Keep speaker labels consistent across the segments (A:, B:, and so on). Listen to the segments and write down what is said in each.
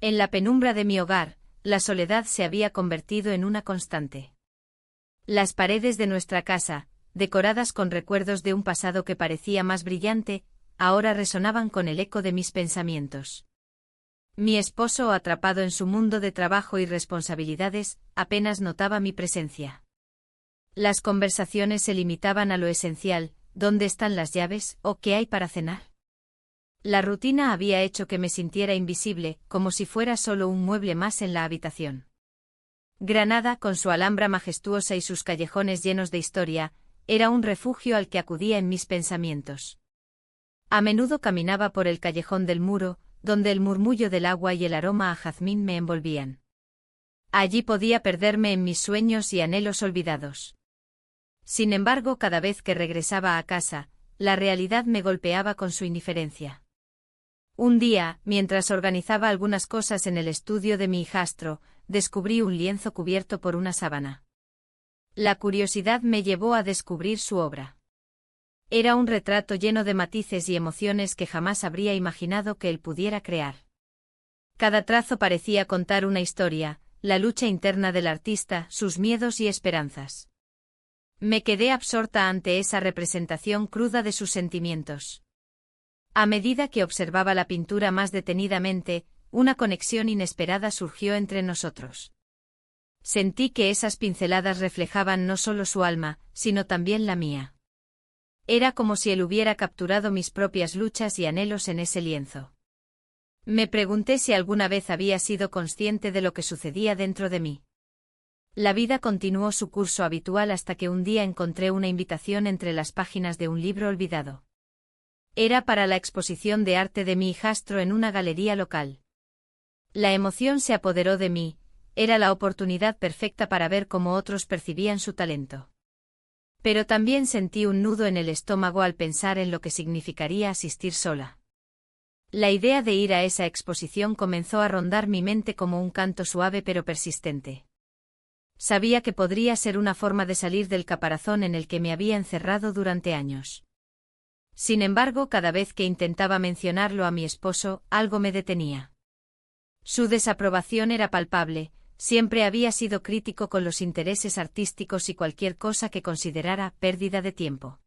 A: En la penumbra de mi hogar, la soledad se había convertido en una constante. Las paredes de nuestra casa, decoradas con recuerdos de un pasado que parecía más brillante, ahora resonaban con el eco de mis pensamientos. Mi esposo, atrapado en su mundo de trabajo y responsabilidades, apenas notaba mi presencia. Las conversaciones se limitaban a lo esencial: ¿dónde están las llaves? ¿O qué hay para cenar? La rutina había hecho que me sintiera invisible, como si fuera solo un mueble más en la habitación. Granada, con su Alhambra majestuosa y sus callejones llenos de historia, era un refugio al que acudía en mis pensamientos. A menudo caminaba por el callejón del Muro, donde el murmullo del agua y el aroma a jazmín me envolvían. Allí podía perderme en mis sueños y anhelos olvidados. Sin embargo, cada vez que regresaba a casa, la realidad me golpeaba con su indiferencia. Un día, mientras organizaba algunas cosas en el estudio de mi hijastro, descubrí un lienzo cubierto por una sábana. La curiosidad me llevó a descubrir su obra. Era un retrato lleno de matices y emociones que jamás habría imaginado que él pudiera crear. Cada trazo parecía contar una historia, la lucha interna del artista, sus miedos y esperanzas. Me quedé absorta ante esa representación cruda de sus sentimientos. A medida que observaba la pintura más detenidamente, una conexión inesperada surgió entre nosotros. Sentí que esas pinceladas reflejaban no solo su alma, sino también la mía. Era como si él hubiera capturado mis propias luchas y anhelos en ese lienzo. Me pregunté si alguna vez había sido consciente de lo que sucedía dentro de mí. La vida continuó su curso habitual hasta que un día encontré una invitación entre las páginas de un libro olvidado. Era para la exposición de arte de mi hijastro en una galería local. La emoción se apoderó de mí, era la oportunidad perfecta para ver cómo otros percibían su talento. Pero también sentí un nudo en el estómago al pensar en lo que significaría asistir sola. La idea de ir a esa exposición comenzó a rondar mi mente como un canto suave pero persistente. Sabía que podría ser una forma de salir del caparazón en el que me había encerrado durante años. Sin embargo, cada vez que intentaba mencionarlo a mi esposo, algo me detenía. Su desaprobación era palpable, siempre había sido crítico con los intereses artísticos y cualquier cosa que considerara pérdida de tiempo.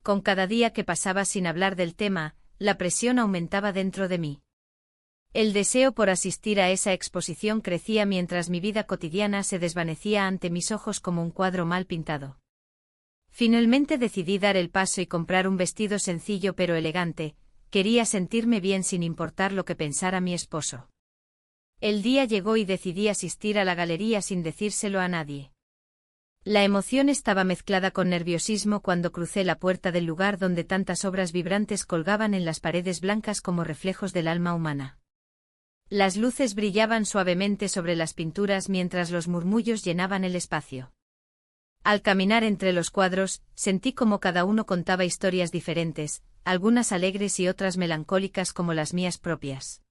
A: Con cada día que pasaba sin hablar del tema, la presión aumentaba dentro de mí. El deseo por asistir a esa exposición crecía mientras mi vida cotidiana se desvanecía ante mis ojos como un cuadro mal pintado. Finalmente decidí dar el paso y comprar un vestido sencillo pero elegante. Quería sentirme bien sin importar lo que pensara mi esposo. El día llegó y decidí asistir a la galería sin decírselo a nadie. La emoción estaba mezclada con nerviosismo cuando crucé la puerta del lugar donde tantas obras vibrantes colgaban en las paredes blancas como reflejos del alma humana. Las luces brillaban suavemente sobre las pinturas mientras los murmullos llenaban el espacio. Al caminar entre los cuadros, sentí como cada uno contaba historias diferentes, algunas alegres y otras melancólicas como las mías propias.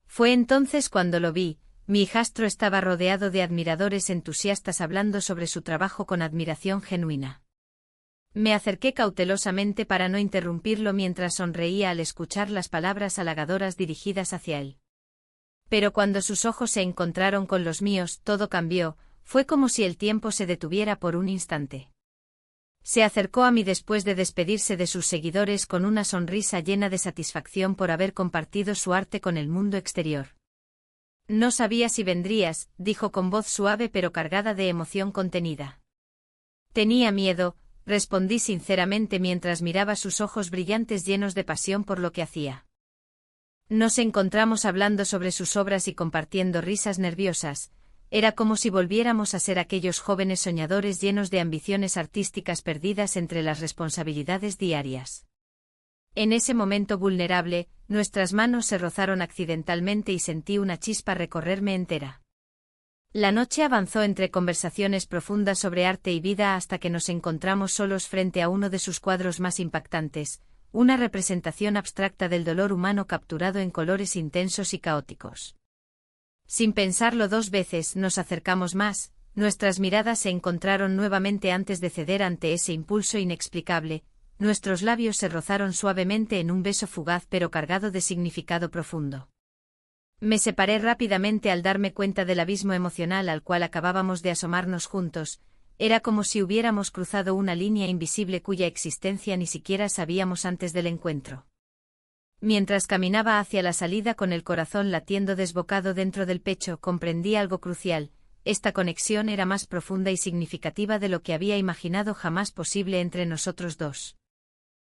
A: Fue entonces cuando lo vi: mi hijastro estaba rodeado de admiradores entusiastas hablando sobre su trabajo con admiración genuina. Me acerqué cautelosamente para no interrumpirlo mientras sonreía al escuchar las palabras halagadoras dirigidas hacia él. Pero cuando sus ojos se encontraron con los míos, todo cambió. Fue como si el tiempo se detuviera por un instante. Se acercó a mí después de despedirse de sus seguidores con una sonrisa llena de satisfacción por haber compartido su arte con el mundo exterior. No sabía si vendrías, dijo con voz suave pero cargada de emoción contenida. Tenía miedo, respondí sinceramente mientras miraba sus ojos brillantes llenos de pasión por lo que hacía. Nos encontramos hablando sobre sus obras y compartiendo risas nerviosas. Era como si volviéramos a ser aquellos jóvenes soñadores llenos de ambiciones artísticas perdidas entre las responsabilidades diarias. En ese momento vulnerable, nuestras manos se rozaron accidentalmente y sentí una chispa recorrerme entera. La noche avanzó entre conversaciones profundas sobre arte y vida hasta que nos encontramos solos frente a uno de sus cuadros más impactantes, una representación abstracta del dolor humano capturado en colores intensos y caóticos. Sin pensarlo dos veces, nos acercamos más, nuestras miradas se encontraron nuevamente antes de ceder ante ese impulso inexplicable, nuestros labios se rozaron suavemente en un beso fugaz pero cargado de significado profundo. Me separé rápidamente al darme cuenta del abismo emocional al cual acabábamos de asomarnos juntos. Era como si hubiéramos cruzado una línea invisible cuya existencia ni siquiera sabíamos antes del encuentro. Mientras caminaba hacia la salida con el corazón latiendo desbocado dentro del pecho, comprendí algo crucial: esta conexión era más profunda y significativa de lo que había imaginado jamás posible entre nosotros dos.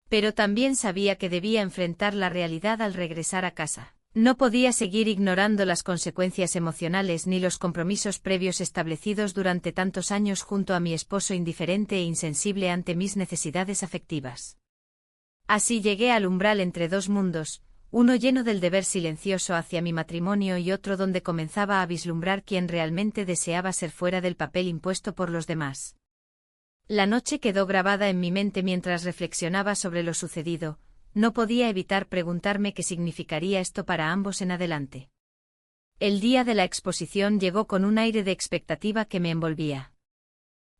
A: Pero también sabía que debía enfrentar la realidad al regresar a casa. No podía seguir ignorando las consecuencias emocionales ni los compromisos previos establecidos durante tantos años junto a mi esposo indiferente e insensible ante mis necesidades afectivas. Así llegué al umbral entre dos mundos, uno lleno del deber silencioso hacia mi matrimonio y otro donde comenzaba a vislumbrar quién realmente deseaba ser fuera del papel impuesto por los demás. La noche quedó grabada en mi mente mientras reflexionaba sobre lo sucedido. No podía evitar preguntarme qué significaría esto para ambos en adelante. El día de la exposición llegó con un aire de expectativa que me envolvía.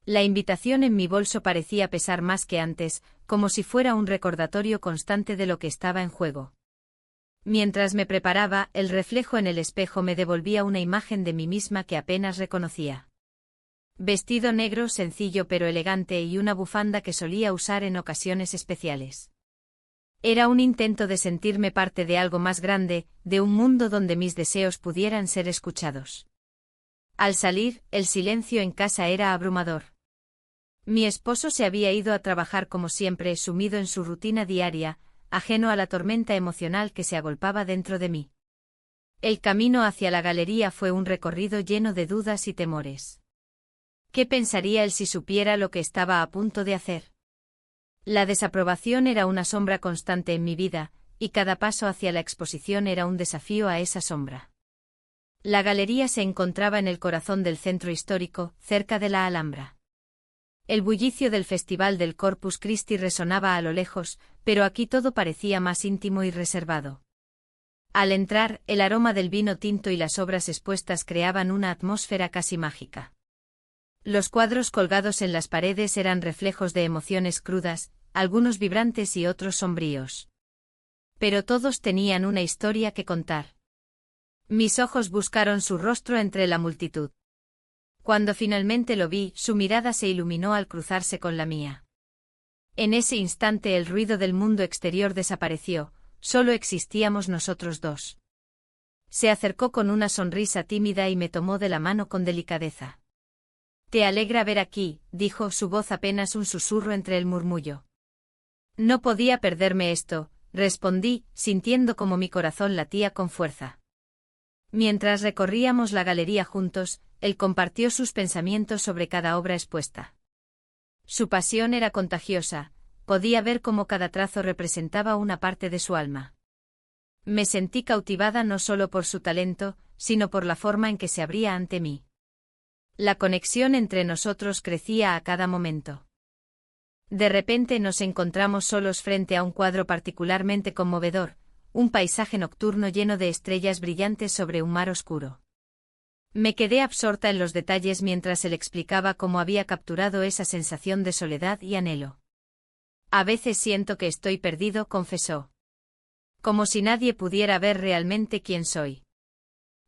A: La invitación en mi bolso parecía pesar más que antes, como si fuera un recordatorio constante de lo que estaba en juego. Mientras me preparaba, el reflejo en el espejo me devolvía una imagen de mí misma que apenas reconocía. Vestido negro sencillo pero elegante y una bufanda que solía usar en ocasiones especiales. Era un intento de sentirme parte de algo más grande, de un mundo donde mis deseos pudieran ser escuchados. Al salir, el silencio en casa era abrumador. Mi esposo se había ido a trabajar como siempre, sumido en su rutina diaria, ajeno a la tormenta emocional que se agolpaba dentro de mí. El camino hacia la galería fue un recorrido lleno de dudas y temores. ¿Qué pensaría él si supiera lo que estaba a punto de hacer? La desaprobación era una sombra constante en mi vida, y cada paso hacia la exposición era un desafío a esa sombra. La galería se encontraba en el corazón del centro histórico, cerca de la Alhambra. El bullicio del Festival del Corpus Christi resonaba a lo lejos, pero aquí todo parecía más íntimo y reservado. Al entrar, el aroma del vino tinto y las obras expuestas creaban una atmósfera casi mágica. Los cuadros colgados en las paredes eran reflejos de emociones crudas, algunos vibrantes y otros sombríos. Pero todos tenían una historia que contar. Mis ojos buscaron su rostro entre la multitud. Cuando finalmente lo vi, su mirada se iluminó al cruzarse con la mía. En ese instante el ruido del mundo exterior desapareció, solo existíamos nosotros dos. Se acercó con una sonrisa tímida y me tomó de la mano con delicadeza. «Te alegra ver aquí», dijo, su voz apenas un susurro entre el murmullo. «No podía perderme esto», respondí, sintiendo como mi corazón latía con fuerza. Mientras recorríamos la galería juntos, él compartió sus pensamientos sobre cada obra expuesta. Su pasión era contagiosa, podía ver cómo cada trazo representaba una parte de su alma. Me sentí cautivada no solo por su talento, sino por la forma en que se abría ante mí. La conexión entre nosotros crecía a cada momento. De repente nos encontramos solos frente a un cuadro particularmente conmovedor, un paisaje nocturno lleno de estrellas brillantes sobre un mar oscuro. Me quedé absorta en los detalles mientras él explicaba cómo había capturado esa sensación de soledad y anhelo. «A veces siento que estoy perdido», confesó. «Como si nadie pudiera ver realmente quién soy».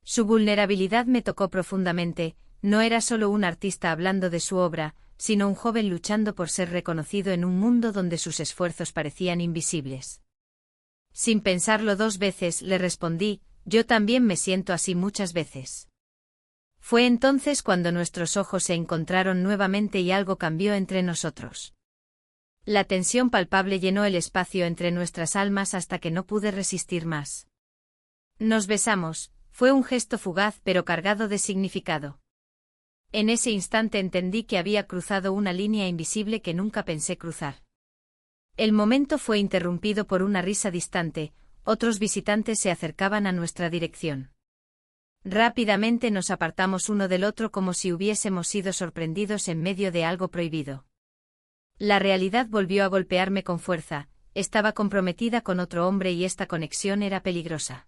A: Su vulnerabilidad me tocó profundamente. No era solo un artista hablando de su obra, sino un joven luchando por ser reconocido en un mundo donde sus esfuerzos parecían invisibles. Sin pensarlo dos veces, le respondí, «Yo también me siento así muchas veces». Fue entonces cuando nuestros ojos se encontraron nuevamente y algo cambió entre nosotros. La tensión palpable llenó el espacio entre nuestras almas hasta que no pude resistir más. Nos besamos, fue un gesto fugaz pero cargado de significado. En ese instante entendí que había cruzado una línea invisible que nunca pensé cruzar. El momento fue interrumpido por una risa distante, otros visitantes se acercaban a nuestra dirección. Rápidamente nos apartamos uno del otro como si hubiésemos sido sorprendidos en medio de algo prohibido. La realidad volvió a golpearme con fuerza, estaba comprometida con otro hombre y esta conexión era peligrosa.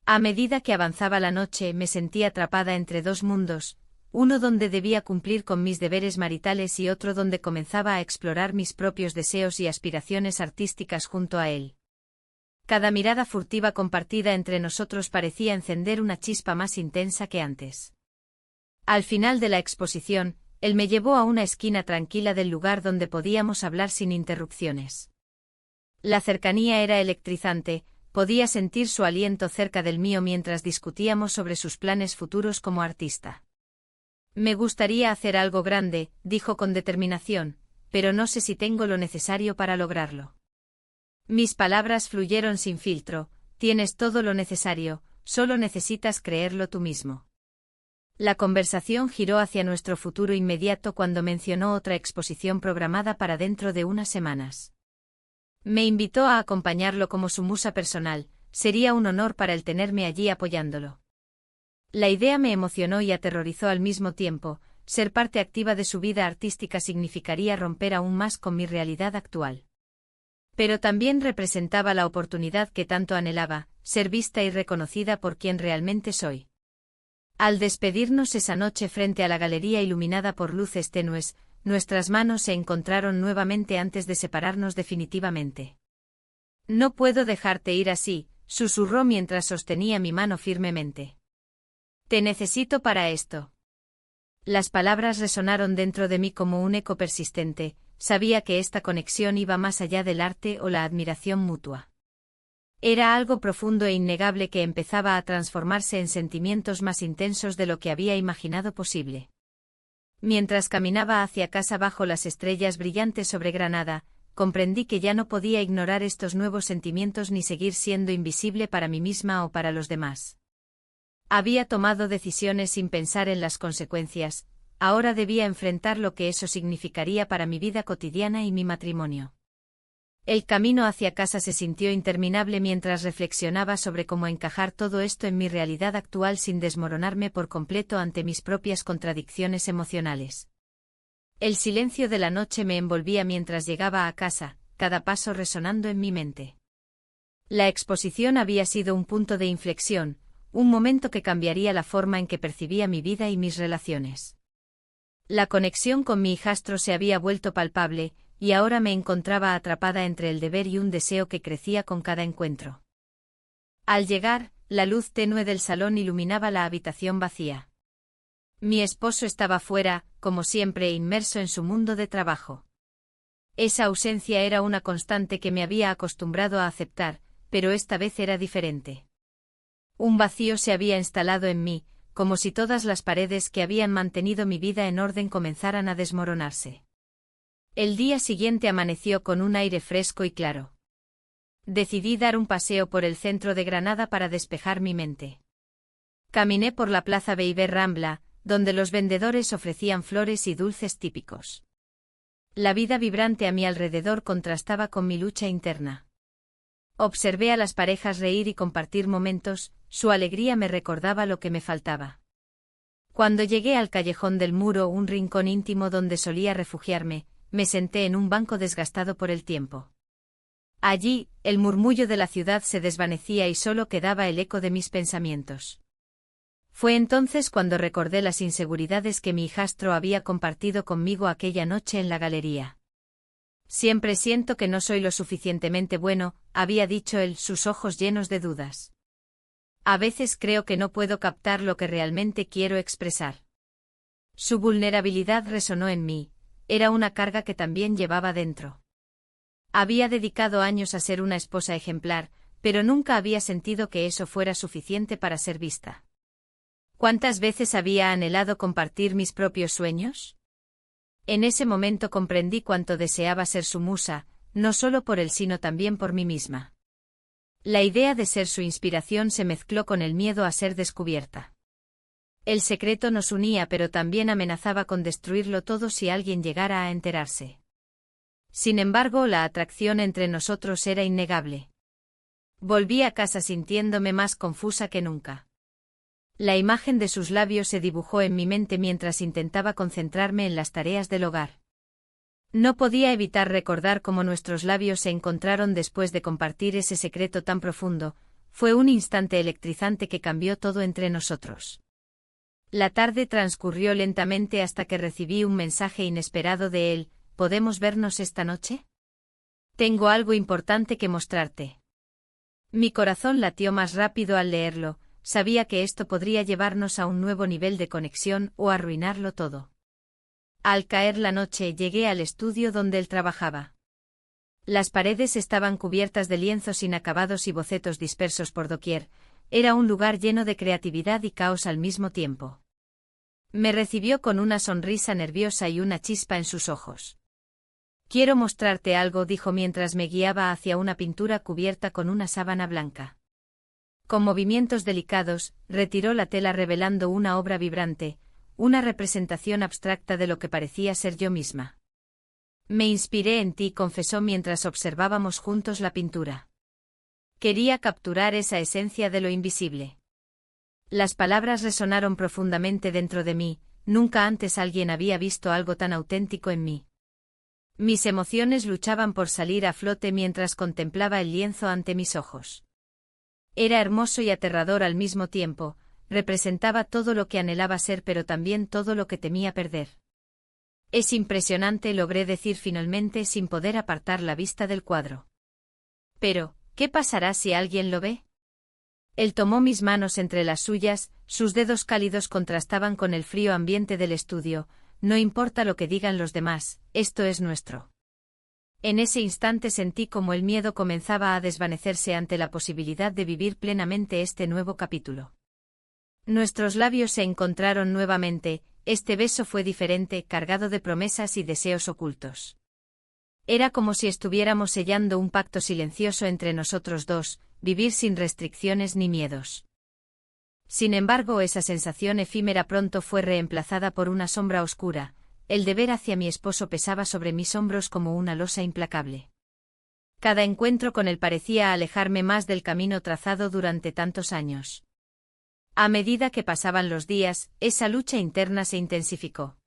A: A medida que avanzaba la noche me sentí atrapada entre dos mundos, uno donde debía cumplir con mis deberes maritales y otro donde comenzaba a explorar mis propios deseos y aspiraciones artísticas junto a él. Cada mirada furtiva compartida entre nosotros parecía encender una chispa más intensa que antes. Al final de la exposición, él me llevó a una esquina tranquila del lugar donde podíamos hablar sin interrupciones. La cercanía era electrizante, podía sentir su aliento cerca del mío mientras discutíamos sobre sus planes futuros como artista. Me gustaría hacer algo grande, dijo con determinación, pero no sé si tengo lo necesario para lograrlo. Mis palabras fluyeron sin filtro, tienes todo lo necesario, solo necesitas creerlo tú mismo. La conversación giró hacia nuestro futuro inmediato cuando mencionó otra exposición programada para dentro de unas semanas. Me invitó a acompañarlo como su musa personal, sería un honor para él tenerme allí apoyándolo. La idea me emocionó y aterrorizó al mismo tiempo, ser parte activa de su vida artística significaría romper aún más con mi realidad actual. Pero también representaba la oportunidad que tanto anhelaba, ser vista y reconocida por quien realmente soy. Al despedirnos esa noche frente a la galería iluminada por luces tenues, nuestras manos se encontraron nuevamente antes de separarnos definitivamente. No puedo dejarte ir así, susurró mientras sostenía mi mano firmemente. Te necesito para esto. Las palabras resonaron dentro de mí como un eco persistente, sabía que esta conexión iba más allá del arte o la admiración mutua. Era algo profundo e innegable que empezaba a transformarse en sentimientos más intensos de lo que había imaginado posible. Mientras caminaba hacia casa bajo las estrellas brillantes sobre Granada, comprendí que ya no podía ignorar estos nuevos sentimientos ni seguir siendo invisible para mí misma o para los demás. Había tomado decisiones sin pensar en las consecuencias, ahora debía enfrentar lo que eso significaría para mi vida cotidiana y mi matrimonio. El camino hacia casa se sintió interminable mientras reflexionaba sobre cómo encajar todo esto en mi realidad actual sin desmoronarme por completo ante mis propias contradicciones emocionales. El silencio de la noche me envolvía mientras llegaba a casa, cada paso resonando en mi mente. La exposición había sido un punto de inflexión, un momento que cambiaría la forma en que percibía mi vida y mis relaciones. La conexión con mi hijastro se había vuelto palpable, y ahora me encontraba atrapada entre el deber y un deseo que crecía con cada encuentro. Al llegar, la luz tenue del salón iluminaba la habitación vacía. Mi esposo estaba fuera, como siempre, inmerso en su mundo de trabajo. Esa ausencia era una constante que me había acostumbrado a aceptar, pero esta vez era diferente. Un vacío se había instalado en mí, como si todas las paredes que habían mantenido mi vida en orden comenzaran a desmoronarse. El día siguiente amaneció con un aire fresco y claro. Decidí dar un paseo por el centro de Granada para despejar mi mente. Caminé por la plaza Beiber Rambla, donde los vendedores ofrecían flores y dulces típicos. La vida vibrante a mi alrededor contrastaba con mi lucha interna. Observé a las parejas reír y compartir momentos, su alegría me recordaba lo que me faltaba. Cuando llegué al callejón del Muro, un rincón íntimo donde solía refugiarme, me senté en un banco desgastado por el tiempo. Allí, el murmullo de la ciudad se desvanecía y solo quedaba el eco de mis pensamientos. Fue entonces cuando recordé las inseguridades que mi hijastro había compartido conmigo aquella noche en la galería. Siempre siento que no soy lo suficientemente bueno, había dicho él, sus ojos llenos de dudas. A veces creo que no puedo captar lo que realmente quiero expresar. Su vulnerabilidad resonó en mí, era una carga que también llevaba dentro. Había dedicado años a ser una esposa ejemplar, pero nunca había sentido que eso fuera suficiente para ser vista. ¿Cuántas veces había anhelado compartir mis propios sueños? En ese momento comprendí cuánto deseaba ser su musa, no solo por él sino también por mí misma. La idea de ser su inspiración se mezcló con el miedo a ser descubierta. El secreto nos unía pero también amenazaba con destruirlo todo si alguien llegara a enterarse. Sin embargo, la atracción entre nosotros era innegable. Volví a casa sintiéndome más confusa que nunca. La imagen de sus labios se dibujó en mi mente mientras intentaba concentrarme en las tareas del hogar. No podía evitar recordar cómo nuestros labios se encontraron después de compartir ese secreto tan profundo, fue un instante electrizante que cambió todo entre nosotros. La tarde transcurrió lentamente hasta que recibí un mensaje inesperado de él, ¿podemos vernos esta noche? Tengo algo importante que mostrarte. Mi corazón latió más rápido al leerlo, sabía que esto podría llevarnos a un nuevo nivel de conexión o arruinarlo todo. Al caer la noche llegué al estudio donde él trabajaba. Las paredes estaban cubiertas de lienzos inacabados y bocetos dispersos por doquier, era un lugar lleno de creatividad y caos al mismo tiempo. Me recibió con una sonrisa nerviosa y una chispa en sus ojos. «Quiero mostrarte algo», dijo mientras me guiaba hacia una pintura cubierta con una sábana blanca. Con movimientos delicados, retiró la tela revelando una obra vibrante, una representación abstracta de lo que parecía ser yo misma. «Me inspiré en ti», confesó mientras observábamos juntos la pintura. Quería capturar esa esencia de lo invisible. Las palabras resonaron profundamente dentro de mí, nunca antes alguien había visto algo tan auténtico en mí. Mis emociones luchaban por salir a flote mientras contemplaba el lienzo ante mis ojos. Era hermoso y aterrador al mismo tiempo, representaba todo lo que anhelaba ser pero también todo lo que temía perder. «Es impresionante», logré decir finalmente sin poder apartar la vista del cuadro. «Pero, ¿qué pasará si alguien lo ve?» Él tomó mis manos entre las suyas, sus dedos cálidos contrastaban con el frío ambiente del estudio. «No importa lo que digan los demás, esto es nuestro». En ese instante sentí como el miedo comenzaba a desvanecerse ante la posibilidad de vivir plenamente este nuevo capítulo. Nuestros labios se encontraron nuevamente, este beso fue diferente, cargado de promesas y deseos ocultos. Era como si estuviéramos sellando un pacto silencioso entre nosotros dos, vivir sin restricciones ni miedos. Sin embargo, esa sensación efímera pronto fue reemplazada por una sombra oscura. El deber hacia mi esposo pesaba sobre mis hombros como una losa implacable. Cada encuentro con él parecía alejarme más del camino trazado durante tantos años. A medida que pasaban los días, esa lucha interna se intensificó.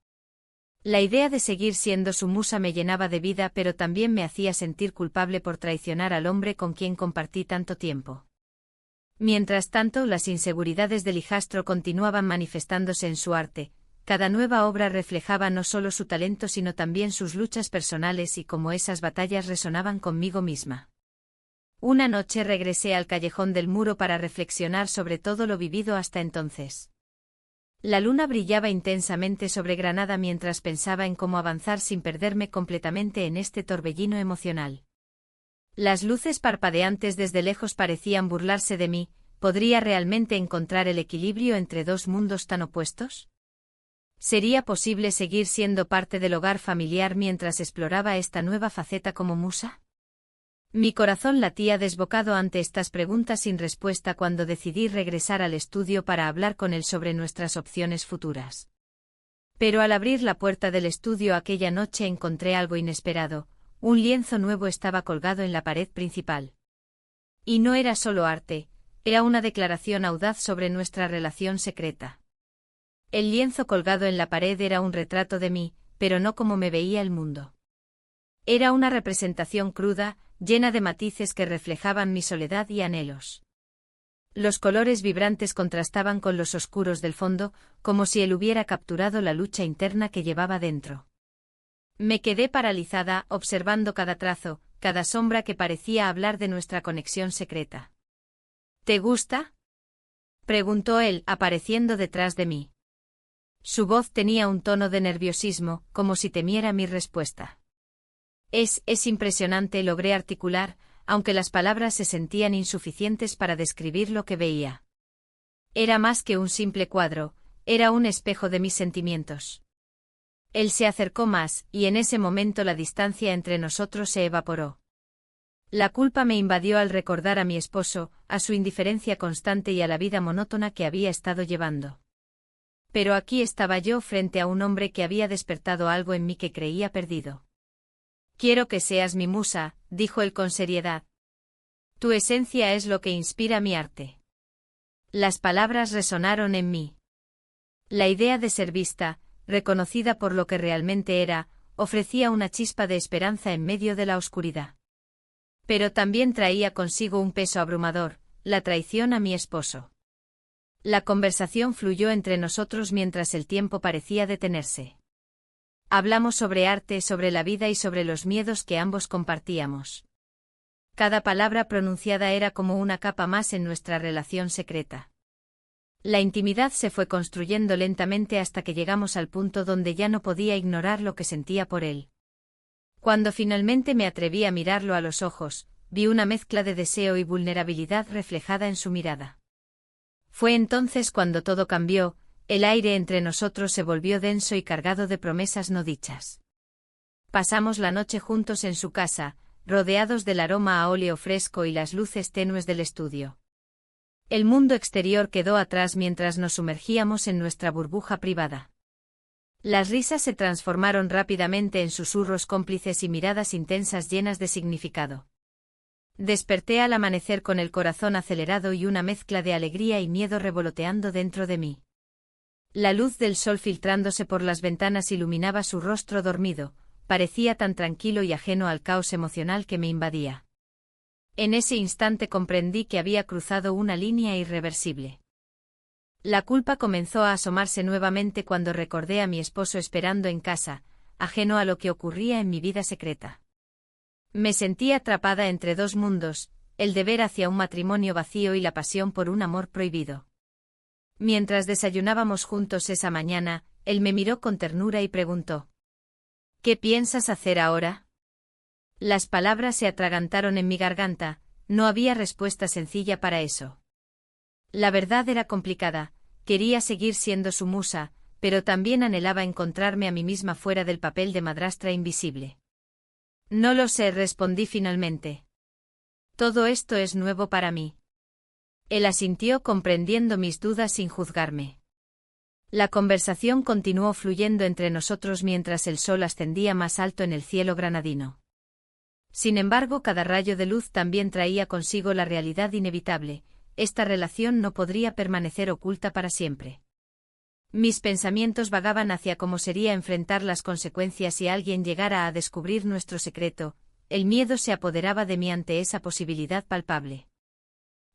A: La idea de seguir siendo su musa me llenaba de vida, pero también me hacía sentir culpable por traicionar al hombre con quien compartí tanto tiempo. Mientras tanto, las inseguridades del hijastro continuaban manifestándose en su arte. Cada nueva obra reflejaba no solo su talento sino también sus luchas personales y cómo esas batallas resonaban conmigo misma. Una noche regresé al callejón del muro para reflexionar sobre todo lo vivido hasta entonces. La luna brillaba intensamente sobre Granada mientras pensaba en cómo avanzar sin perderme completamente en este torbellino emocional. Las luces parpadeantes desde lejos parecían burlarse de mí. ¿Podría realmente encontrar el equilibrio entre dos mundos tan opuestos? ¿Sería posible seguir siendo parte del hogar familiar mientras exploraba esta nueva faceta como musa? Mi corazón latía desbocado ante estas preguntas sin respuesta cuando decidí regresar al estudio para hablar con él sobre nuestras opciones futuras. Pero al abrir la puerta del estudio aquella noche encontré algo inesperado. Un lienzo nuevo estaba colgado en la pared principal. Y no era solo arte, era una declaración audaz sobre nuestra relación secreta. El lienzo colgado en la pared era un retrato de mí, pero no como me veía el mundo. Era una representación cruda, llena de matices que reflejaban mi soledad y anhelos. Los colores vibrantes contrastaban con los oscuros del fondo, como si él hubiera capturado la lucha interna que llevaba dentro. Me quedé paralizada, observando cada trazo, cada sombra que parecía hablar de nuestra conexión secreta. «¿Te gusta?», preguntó él, apareciendo detrás de mí. Su voz tenía un tono de nerviosismo, como si temiera mi respuesta. Es impresionante», logré articular, aunque las palabras se sentían insuficientes para describir lo que veía. Era más que un simple cuadro, era un espejo de mis sentimientos. Él se acercó más, y en ese momento la distancia entre nosotros se evaporó. La culpa me invadió al recordar a mi esposo, a su indiferencia constante y a la vida monótona que había estado llevando. Pero aquí estaba yo frente a un hombre que había despertado algo en mí que creía perdido. «Quiero que seas mi musa», dijo él con seriedad. «Tu esencia es lo que inspira mi arte». Las palabras resonaron en mí. La idea de ser vista, reconocida por lo que realmente era, ofrecía una chispa de esperanza en medio de la oscuridad. Pero también traía consigo un peso abrumador, la traición a mi esposo. La conversación fluyó entre nosotros mientras el tiempo parecía detenerse. Hablamos sobre arte, sobre la vida y sobre los miedos que ambos compartíamos. Cada palabra pronunciada era como una capa más en nuestra relación secreta. La intimidad se fue construyendo lentamente hasta que llegamos al punto donde ya no podía ignorar lo que sentía por él. Cuando finalmente me atreví a mirarlo a los ojos, vi una mezcla de deseo y vulnerabilidad reflejada en su mirada. Fue entonces cuando todo cambió, el aire entre nosotros se volvió denso y cargado de promesas no dichas. Pasamos la noche juntos en su casa, rodeados del aroma a óleo fresco y las luces tenues del estudio. El mundo exterior quedó atrás mientras nos sumergíamos en nuestra burbuja privada. Las risas se transformaron rápidamente en susurros cómplices y miradas intensas llenas de significado. Desperté al amanecer con el corazón acelerado y una mezcla de alegría y miedo revoloteando dentro de mí. La luz del sol filtrándose por las ventanas iluminaba su rostro dormido, parecía tan tranquilo y ajeno al caos emocional que me invadía. En ese instante comprendí que había cruzado una línea irreversible. La culpa comenzó a asomarse nuevamente cuando recordé a mi esposo esperando en casa, ajeno a lo que ocurría en mi vida secreta. Me sentí atrapada entre dos mundos, el deber hacia un matrimonio vacío y la pasión por un amor prohibido. Mientras desayunábamos juntos esa mañana, él me miró con ternura y preguntó: ¿Qué piensas hacer ahora? Las palabras se atragantaron en mi garganta, no había respuesta sencilla para eso. La verdad era complicada, quería seguir siendo su musa, pero también anhelaba encontrarme a mí misma fuera del papel de madrastra invisible. No lo sé, respondí finalmente. Todo esto es nuevo para mí. Él asintió comprendiendo mis dudas sin juzgarme. La conversación continuó fluyendo entre nosotros mientras el sol ascendía más alto en el cielo granadino. Sin embargo, cada rayo de luz también traía consigo la realidad inevitable: esta relación no podría permanecer oculta para siempre. Mis pensamientos vagaban hacia cómo sería enfrentar las consecuencias si alguien llegara a descubrir nuestro secreto, el miedo se apoderaba de mí ante esa posibilidad palpable.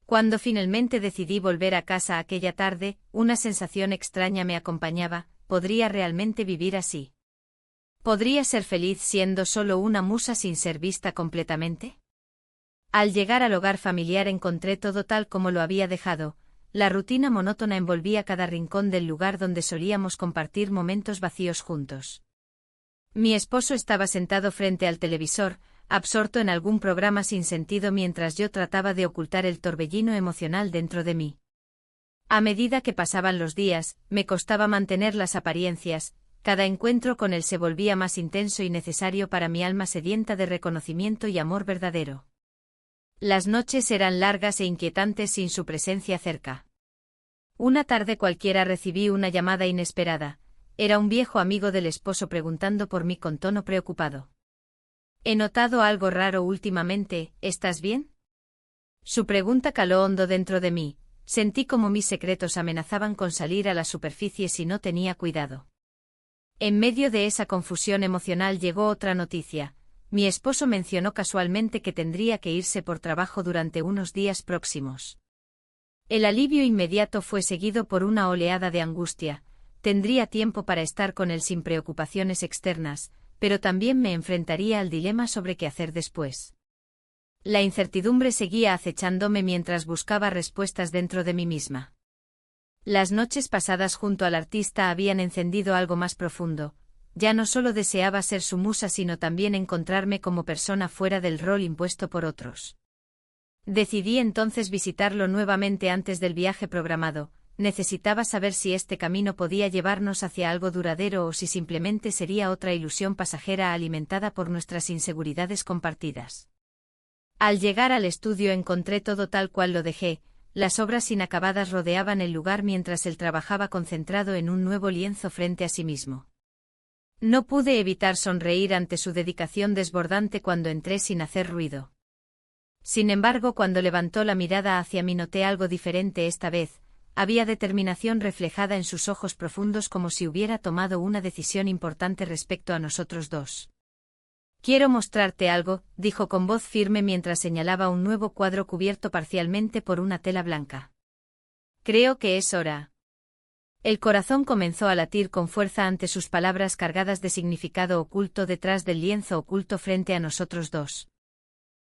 A: Cuando finalmente decidí volver a casa aquella tarde, una sensación extraña me acompañaba: ¿podría realmente vivir así? ¿Podría ser feliz siendo solo una musa sin ser vista completamente? Al llegar al hogar familiar encontré todo tal como lo había dejado. La rutina monótona envolvía cada rincón del lugar donde solíamos compartir momentos vacíos juntos. Mi esposo estaba sentado frente al televisor, absorto en algún programa sin sentido mientras yo trataba de ocultar el torbellino emocional dentro de mí. A medida que pasaban los días, me costaba mantener las apariencias. Cada encuentro con él se volvía más intenso y necesario para mi alma sedienta de reconocimiento y amor verdadero. Las noches eran largas e inquietantes sin su presencia cerca. Una tarde cualquiera recibí una llamada inesperada. Era un viejo amigo del esposo preguntando por mí con tono preocupado. «He notado algo raro últimamente, ¿estás bien?». Su pregunta caló hondo dentro de mí. Sentí como mis secretos amenazaban con salir a la superficie si no tenía cuidado. En medio de esa confusión emocional llegó otra noticia. Mi esposo mencionó casualmente que tendría que irse por trabajo durante unos días próximos. El alivio inmediato fue seguido por una oleada de angustia. Tendría tiempo para estar con él sin preocupaciones externas, pero también me enfrentaría al dilema sobre qué hacer después. La incertidumbre seguía acechándome mientras buscaba respuestas dentro de mí misma. Las noches pasadas junto al artista habían encendido algo más profundo. Ya no solo deseaba ser su musa sino también encontrarme como persona fuera del rol impuesto por otros. Decidí entonces visitarlo nuevamente antes del viaje programado. Necesitaba saber si este camino podía llevarnos hacia algo duradero o si simplemente sería otra ilusión pasajera alimentada por nuestras inseguridades compartidas. Al llegar al estudio encontré todo tal cual lo dejé. Las obras inacabadas rodeaban el lugar mientras él trabajaba concentrado en un nuevo lienzo frente a sí mismo. No pude evitar sonreír ante su dedicación desbordante cuando entré sin hacer ruido. Sin embargo, cuando levantó la mirada hacia mí noté algo diferente esta vez. Había determinación reflejada en sus ojos profundos como si hubiera tomado una decisión importante respecto a nosotros dos. «Quiero mostrarte algo», dijo con voz firme mientras señalaba un nuevo cuadro cubierto parcialmente por una tela blanca. «Creo que es hora». El corazón comenzó a latir con fuerza ante sus palabras cargadas de significado oculto detrás del lienzo oculto frente a nosotros dos.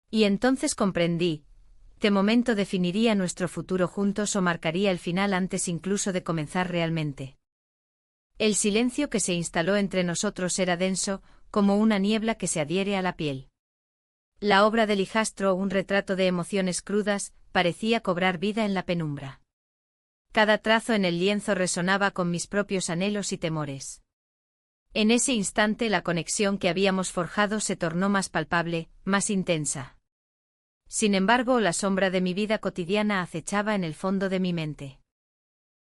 A: Y entonces comprendí. ¿Qué momento definiría nuestro futuro juntos o marcaría el final antes incluso de comenzar realmente? El silencio que se instaló entre nosotros era denso, como una niebla que se adhiere a la piel. La obra del hijastro, un retrato de emociones crudas, parecía cobrar vida en la penumbra. Cada trazo en el lienzo resonaba con mis propios anhelos y temores. En ese instante la conexión que habíamos forjado se tornó más palpable, más intensa. Sin embargo, la sombra de mi vida cotidiana acechaba en el fondo de mi mente.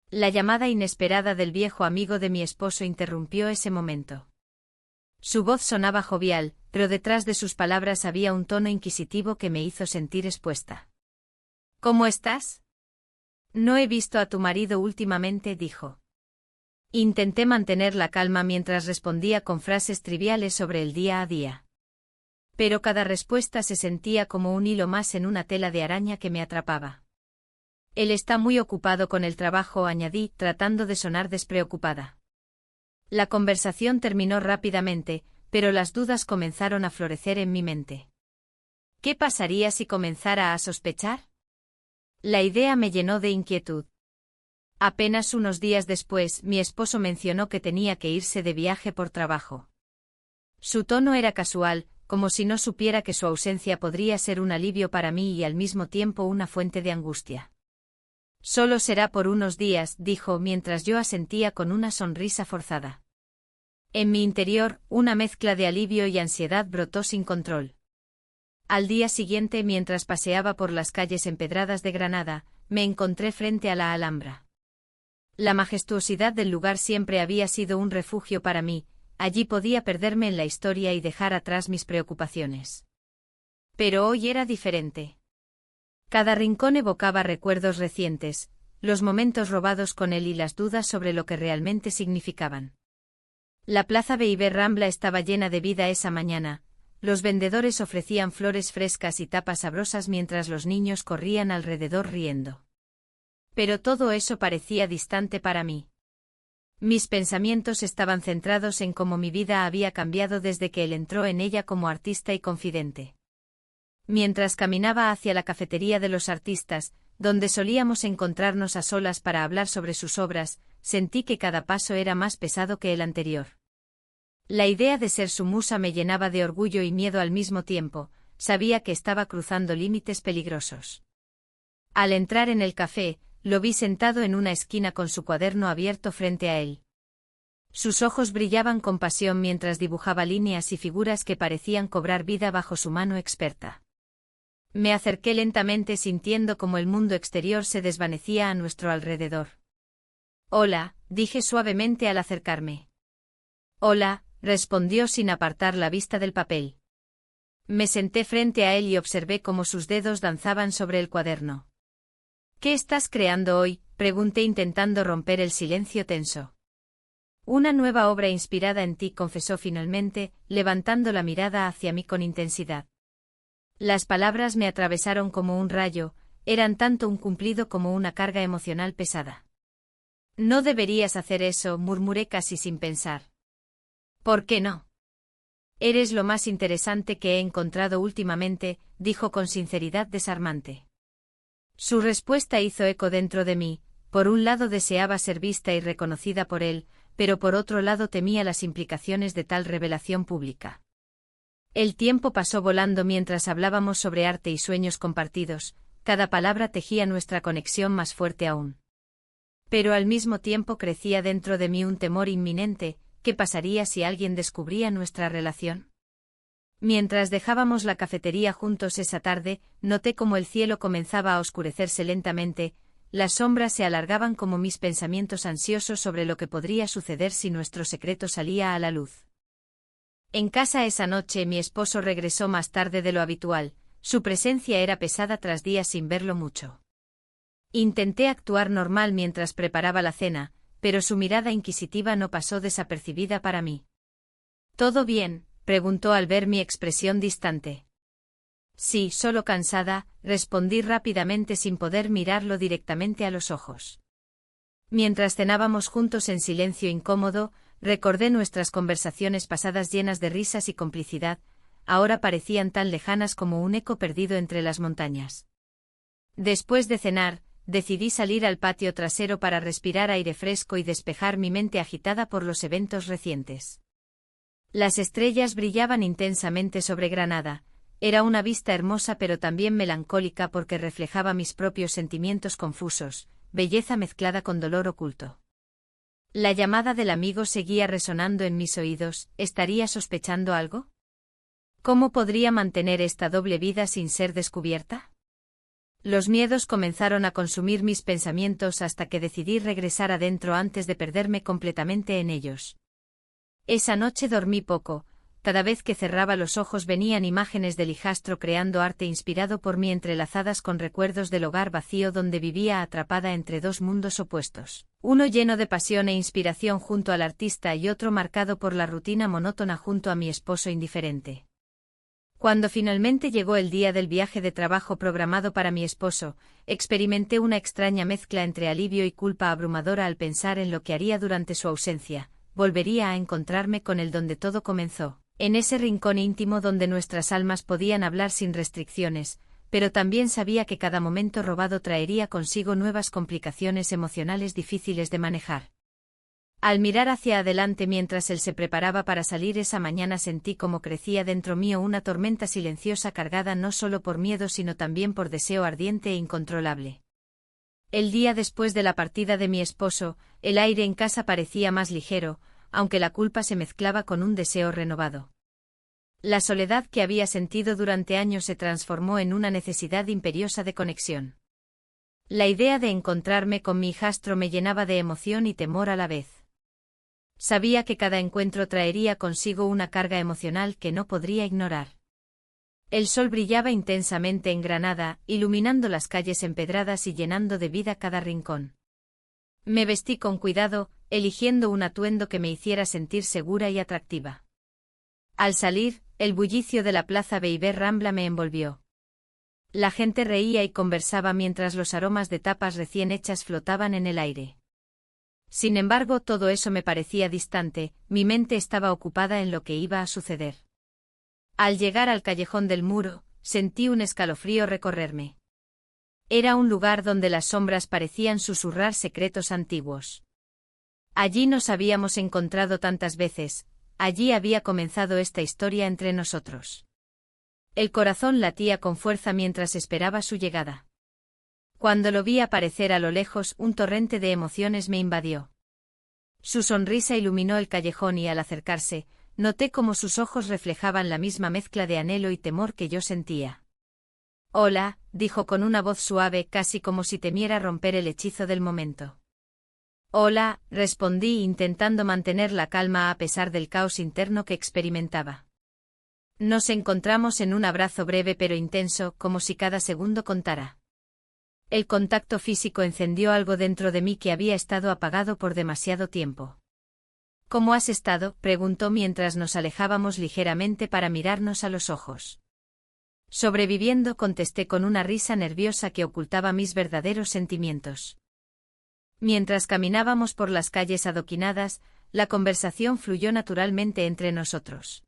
A: La llamada inesperada del viejo amigo de mi esposo interrumpió ese momento. Su voz sonaba jovial, pero detrás de sus palabras había un tono inquisitivo que me hizo sentir expuesta. ¿Cómo estás? No he visto a tu marido últimamente, dijo. Intenté mantener la calma mientras respondía con frases triviales sobre el día a día. Pero cada respuesta se sentía como un hilo más en una tela de araña que me atrapaba. Él está muy ocupado con el trabajo, añadí, tratando de sonar despreocupada. La conversación terminó rápidamente, pero las dudas comenzaron a florecer en mi mente. ¿Qué pasaría si comenzara a sospechar? La idea me llenó de inquietud. Apenas unos días después, mi esposo mencionó que tenía que irse de viaje por trabajo. Su tono era casual, como si no supiera que su ausencia podría ser un alivio para mí y al mismo tiempo una fuente de angustia. Solo será por unos días, dijo mientras yo asentía con una sonrisa forzada. En mi interior, una mezcla de alivio y ansiedad brotó sin control. Al día siguiente, mientras paseaba por las calles empedradas de Granada, me encontré frente a la Alhambra. La majestuosidad del lugar siempre había sido un refugio para mí. Allí podía perderme en la historia y dejar atrás mis preocupaciones. Pero hoy era diferente. Cada rincón evocaba recuerdos recientes, los momentos robados con él y las dudas sobre lo que realmente significaban. La plaza Beiber Rambla estaba llena de vida esa mañana, los vendedores ofrecían flores frescas y tapas sabrosas mientras los niños corrían alrededor riendo. Pero todo eso parecía distante para mí. Mis pensamientos estaban centrados en cómo mi vida había cambiado desde que él entró en ella como artista y confidente. Mientras caminaba hacia la cafetería de los artistas, donde solíamos encontrarnos a solas para hablar sobre sus obras, sentí que cada paso era más pesado que el anterior. La idea de ser su musa me llenaba de orgullo y miedo al mismo tiempo, sabía que estaba cruzando límites peligrosos. Al entrar en el café, lo vi sentado en una esquina con su cuaderno abierto frente a él. Sus ojos brillaban con pasión mientras dibujaba líneas y figuras que parecían cobrar vida bajo su mano experta. Me acerqué lentamente sintiendo como el mundo exterior se desvanecía a nuestro alrededor. «Hola», dije suavemente al acercarme. «Hola», respondió sin apartar la vista del papel. Me senté frente a él y observé cómo sus dedos danzaban sobre el cuaderno. «¿Qué estás creando hoy?», pregunté intentando romper el silencio tenso. «Una nueva obra inspirada en ti», confesó finalmente, levantando la mirada hacia mí con intensidad. Las palabras me atravesaron como un rayo, eran tanto un cumplido como una carga emocional pesada. «No deberías hacer eso», murmuré casi sin pensar. «¿Por qué no? Eres lo más interesante que he encontrado últimamente», dijo con sinceridad desarmante. Su respuesta hizo eco dentro de mí. Por un lado deseaba ser vista y reconocida por él, pero por otro lado temía las implicaciones de tal revelación pública. El tiempo pasó volando mientras hablábamos sobre arte y sueños compartidos, cada palabra tejía nuestra conexión más fuerte aún. Pero al mismo tiempo crecía dentro de mí un temor inminente. ¿Qué pasaría si alguien descubría nuestra relación? Mientras dejábamos la cafetería juntos esa tarde, noté cómo el cielo comenzaba a oscurecerse lentamente, las sombras se alargaban como mis pensamientos ansiosos sobre lo que podría suceder si nuestro secreto salía a la luz. En casa esa noche mi esposo regresó más tarde de lo habitual, su presencia era pesada tras días sin verlo mucho. Intenté actuar normal mientras preparaba la cena, pero su mirada inquisitiva no pasó desapercibida para mí. «¿Todo bien?», preguntó al ver mi expresión distante. «Sí, solo cansada», respondí rápidamente sin poder mirarlo directamente a los ojos. Mientras cenábamos juntos en silencio incómodo, recordé nuestras conversaciones pasadas llenas de risas y complicidad, ahora parecían tan lejanas como un eco perdido entre las montañas. Después de cenar, decidí salir al patio trasero para respirar aire fresco y despejar mi mente agitada por los eventos recientes. Las estrellas brillaban intensamente sobre Granada. Era una vista hermosa pero también melancólica porque reflejaba mis propios sentimientos confusos, belleza mezclada con dolor oculto. La llamada del amigo seguía resonando en mis oídos. ¿Estaría sospechando algo? ¿Cómo podría mantener esta doble vida sin ser descubierta? Los miedos comenzaron a consumir mis pensamientos hasta que decidí regresar adentro antes de perderme completamente en ellos. Esa noche dormí poco. Cada vez que cerraba los ojos venían imágenes del hijastro creando arte inspirado por mí entrelazadas con recuerdos del hogar vacío donde vivía atrapada entre dos mundos opuestos, uno lleno de pasión e inspiración junto al artista y otro marcado por la rutina monótona junto a mi esposo indiferente. Cuando finalmente llegó el día del viaje de trabajo programado para mi esposo, experimenté una extraña mezcla entre alivio y culpa abrumadora al pensar en lo que haría durante su ausencia. Volvería a encontrarme con él donde todo comenzó, en ese rincón íntimo donde nuestras almas podían hablar sin restricciones, pero también sabía que cada momento robado traería consigo nuevas complicaciones emocionales difíciles de manejar. Al mirar hacia adelante mientras él se preparaba para salir esa mañana sentí como crecía dentro mío una tormenta silenciosa cargada no solo por miedo sino también por deseo ardiente e incontrolable. El día después de la partida de mi esposo, el aire en casa parecía más ligero, aunque la culpa se mezclaba con un deseo renovado. La soledad que había sentido durante años se transformó en una necesidad imperiosa de conexión. La idea de encontrarme con mi hijastro me llenaba de emoción y temor a la vez. Sabía que cada encuentro traería consigo una carga emocional que no podría ignorar. El sol brillaba intensamente en Granada, iluminando las calles empedradas y llenando de vida cada rincón. Me vestí con cuidado, eligiendo un atuendo que me hiciera sentir segura y atractiva. Al salir, el bullicio de la plaza Beiber Rambla me envolvió. La gente reía y conversaba mientras los aromas de tapas recién hechas flotaban en el aire. Sin embargo, todo eso me parecía distante, mi mente estaba ocupada en lo que iba a suceder. Al llegar al callejón del Muro, sentí un escalofrío recorrerme. Era un lugar donde las sombras parecían susurrar secretos antiguos. Allí nos habíamos encontrado tantas veces, allí había comenzado esta historia entre nosotros. El corazón latía con fuerza mientras esperaba su llegada. Cuando lo vi aparecer a lo lejos, un torrente de emociones me invadió. Su sonrisa iluminó el callejón y al acercarse, noté cómo sus ojos reflejaban la misma mezcla de anhelo y temor que yo sentía. «Hola», dijo con una voz suave casi como si temiera romper el hechizo del momento. «Hola», respondí intentando mantener la calma a pesar del caos interno que experimentaba. Nos encontramos en un abrazo breve pero intenso, como si cada segundo contara. El contacto físico encendió algo dentro de mí que había estado apagado por demasiado tiempo. «¿Cómo has estado?», preguntó mientras nos alejábamos ligeramente para mirarnos a los ojos. «Sobreviviendo», contesté con una risa nerviosa que ocultaba mis verdaderos sentimientos. Mientras caminábamos por las calles adoquinadas, la conversación fluyó naturalmente entre nosotros.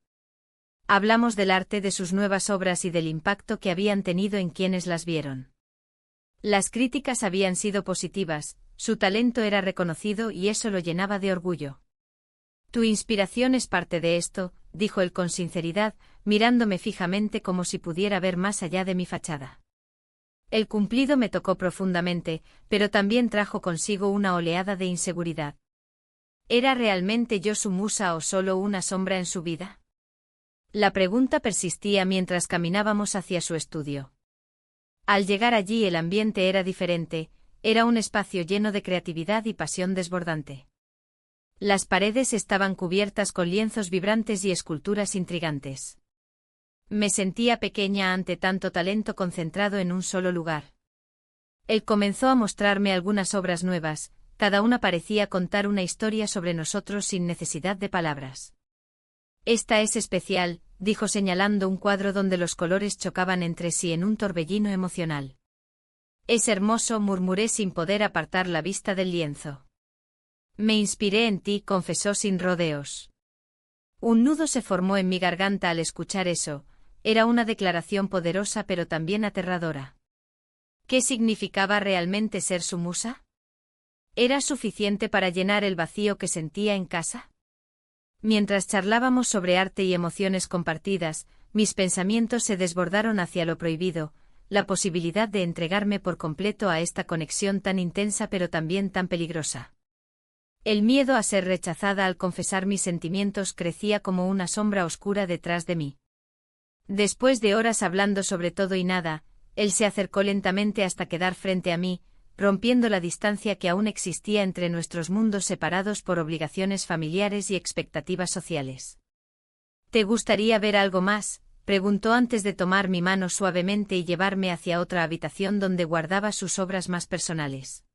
A: Hablamos del arte de sus nuevas obras y del impacto que habían tenido en quienes las vieron. Las críticas habían sido positivas, su talento era reconocido y eso lo llenaba de orgullo. «Tu inspiración es parte de esto», dijo él con sinceridad, mirándome fijamente como si pudiera ver más allá de mi fachada. El cumplido me tocó profundamente, pero también trajo consigo una oleada de inseguridad. ¿Era realmente yo su musa o solo una sombra en su vida? La pregunta persistía mientras caminábamos hacia su estudio. Al llegar allí el ambiente era diferente, era un espacio lleno de creatividad y pasión desbordante. Las paredes estaban cubiertas con lienzos vibrantes y esculturas intrigantes. Me sentía pequeña ante tanto talento concentrado en un solo lugar. Él comenzó a mostrarme algunas obras nuevas, cada una parecía contar una historia sobre nosotros sin necesidad de palabras. «Esta es especial», dijo señalando un cuadro donde los colores chocaban entre sí en un torbellino emocional. «Es hermoso», murmuré sin poder apartar la vista del lienzo. «Me inspiré en ti», confesó sin rodeos. Un nudo se formó en mi garganta al escuchar eso. Era una declaración poderosa pero también aterradora. ¿Qué significaba realmente ser su musa? ¿Era suficiente para llenar el vacío que sentía en casa? Mientras charlábamos sobre arte y emociones compartidas, mis pensamientos se desbordaron hacia lo prohibido, la posibilidad de entregarme por completo a esta conexión tan intensa pero también tan peligrosa. El miedo a ser rechazada al confesar mis sentimientos crecía como una sombra oscura detrás de mí. Después de horas hablando sobre todo y nada, él se acercó lentamente hasta quedar frente a mí, rompiendo la distancia que aún existía entre nuestros mundos separados por obligaciones familiares y expectativas sociales. ¿Te gustaría ver algo más?, preguntó antes de tomar mi mano suavemente y llevarme hacia otra habitación donde guardaba sus obras más personales.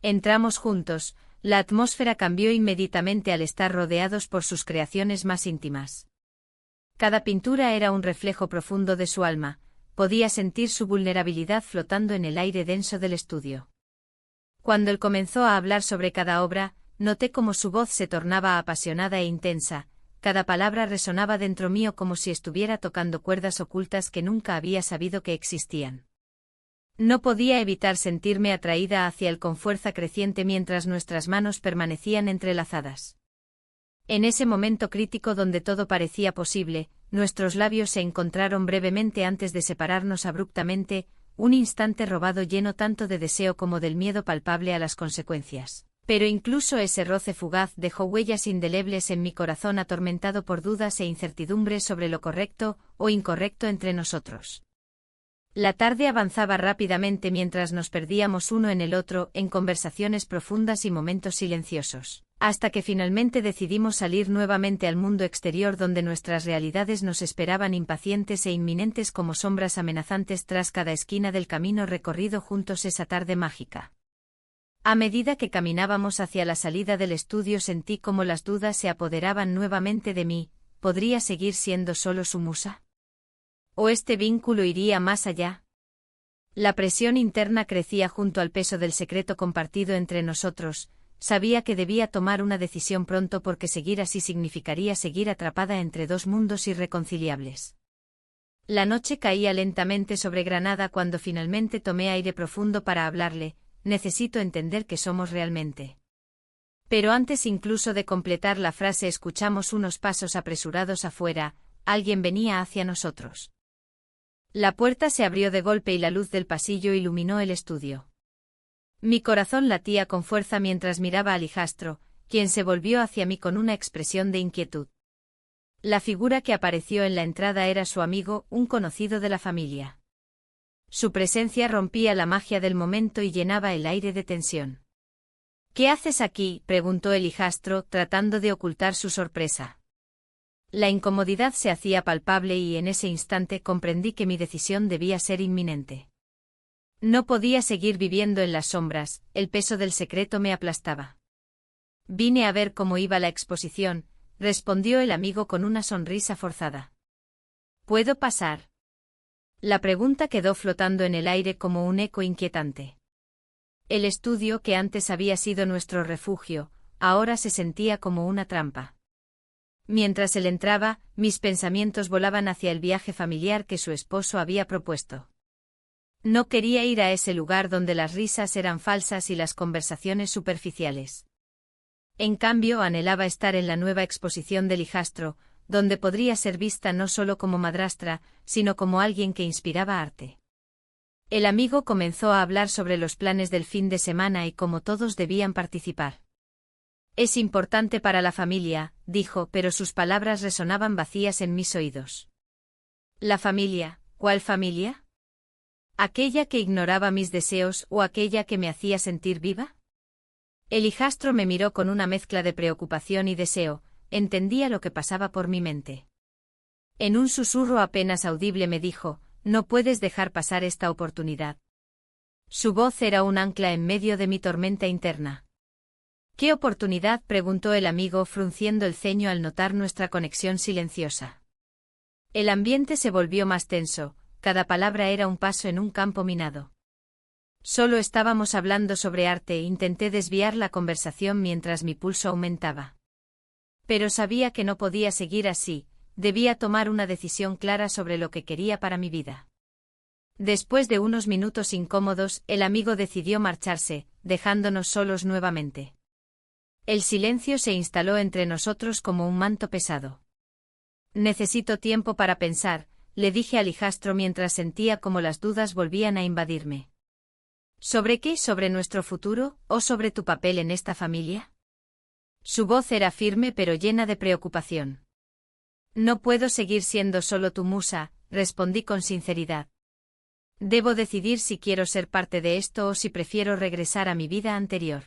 A: Entramos juntos. La atmósfera cambió inmediatamente al estar rodeados por sus creaciones más íntimas. Cada pintura era un reflejo profundo de su alma, podía sentir su vulnerabilidad flotando en el aire denso del estudio. Cuando él comenzó a hablar sobre cada obra, noté cómo su voz se tornaba apasionada e intensa, cada palabra resonaba dentro mío como si estuviera tocando cuerdas ocultas que nunca había sabido que existían. No podía evitar sentirme atraída hacia él con fuerza creciente mientras nuestras manos permanecían entrelazadas. En ese momento crítico donde todo parecía posible, nuestros labios se encontraron brevemente antes de separarnos abruptamente, un instante robado lleno tanto de deseo como del miedo palpable a las consecuencias. Pero incluso ese roce fugaz dejó huellas indelebles en mi corazón atormentado por dudas e incertidumbres sobre lo correcto o incorrecto entre nosotros. La tarde avanzaba rápidamente mientras nos perdíamos uno en el otro en conversaciones profundas y momentos silenciosos, hasta que finalmente decidimos salir nuevamente al mundo exterior donde nuestras realidades nos esperaban impacientes e inminentes como sombras amenazantes tras cada esquina del camino recorrido juntos esa tarde mágica. A medida que caminábamos hacia la salida del estudio sentí como las dudas se apoderaban nuevamente de mí. ¿Podría seguir siendo solo su musa? ¿O este vínculo iría más allá? La presión interna crecía junto al peso del secreto compartido entre nosotros. Sabía que debía tomar una decisión pronto porque seguir así significaría seguir atrapada entre dos mundos irreconciliables. La noche caía lentamente sobre Granada cuando finalmente tomé aire profundo para hablarle. Necesito entender qué somos realmente. Pero antes incluso de completar la frase escuchamos unos pasos apresurados afuera. Alguien venía hacia nosotros. La puerta se abrió de golpe y la luz del pasillo iluminó el estudio. Mi corazón latía con fuerza mientras miraba al hijastro, quien se volvió hacia mí con una expresión de inquietud. La figura que apareció en la entrada era su amigo, un conocido de la familia. Su presencia rompía la magia del momento y llenaba el aire de tensión. ¿Qué haces aquí?, preguntó el hijastro, tratando de ocultar su sorpresa. La incomodidad se hacía palpable y en ese instante comprendí que mi decisión debía ser inminente. No podía seguir viviendo en las sombras, el peso del secreto me aplastaba. Vine a ver cómo iba la exposición, respondió el amigo con una sonrisa forzada. ¿Puedo pasar? La pregunta quedó flotando en el aire como un eco inquietante. El estudio que antes había sido nuestro refugio, ahora se sentía como una trampa. Mientras él entraba, mis pensamientos volaban hacia el viaje familiar que su esposo había propuesto. No quería ir a ese lugar donde las risas eran falsas y las conversaciones superficiales. En cambio, anhelaba estar en la nueva exposición del hijastro, donde podría ser vista no solo como madrastra, sino como alguien que inspiraba arte. El amigo comenzó a hablar sobre los planes del fin de semana y cómo todos debían participar. Es importante para la familia, dijo, pero sus palabras resonaban vacías en mis oídos. ¿La familia? ¿Cuál familia? ¿Aquella que ignoraba mis deseos o aquella que me hacía sentir viva? El hijastro me miró con una mezcla de preocupación y deseo, entendía lo que pasaba por mi mente. En un susurro apenas audible me dijo, no puedes dejar pasar esta oportunidad. Su voz era un ancla en medio de mi tormenta interna. ¿Qué oportunidad?, preguntó el amigo frunciendo el ceño al notar nuestra conexión silenciosa. El ambiente se volvió más tenso, cada palabra era un paso en un campo minado. Solo estábamos hablando sobre arte e intenté desviar la conversación mientras mi pulso aumentaba. Pero sabía que no podía seguir así, debía tomar una decisión clara sobre lo que quería para mi vida. Después de unos minutos incómodos, el amigo decidió marcharse, dejándonos solos nuevamente. El silencio se instaló entre nosotros como un manto pesado. Necesito tiempo para pensar, le dije al hijastro mientras sentía como las dudas volvían a invadirme. ¿Sobre qué? ¿Sobre nuestro futuro, o sobre tu papel en esta familia? Su voz era firme pero llena de preocupación. No puedo seguir siendo solo tu musa, respondí con sinceridad. Debo decidir si quiero ser parte de esto o si prefiero regresar a mi vida anterior.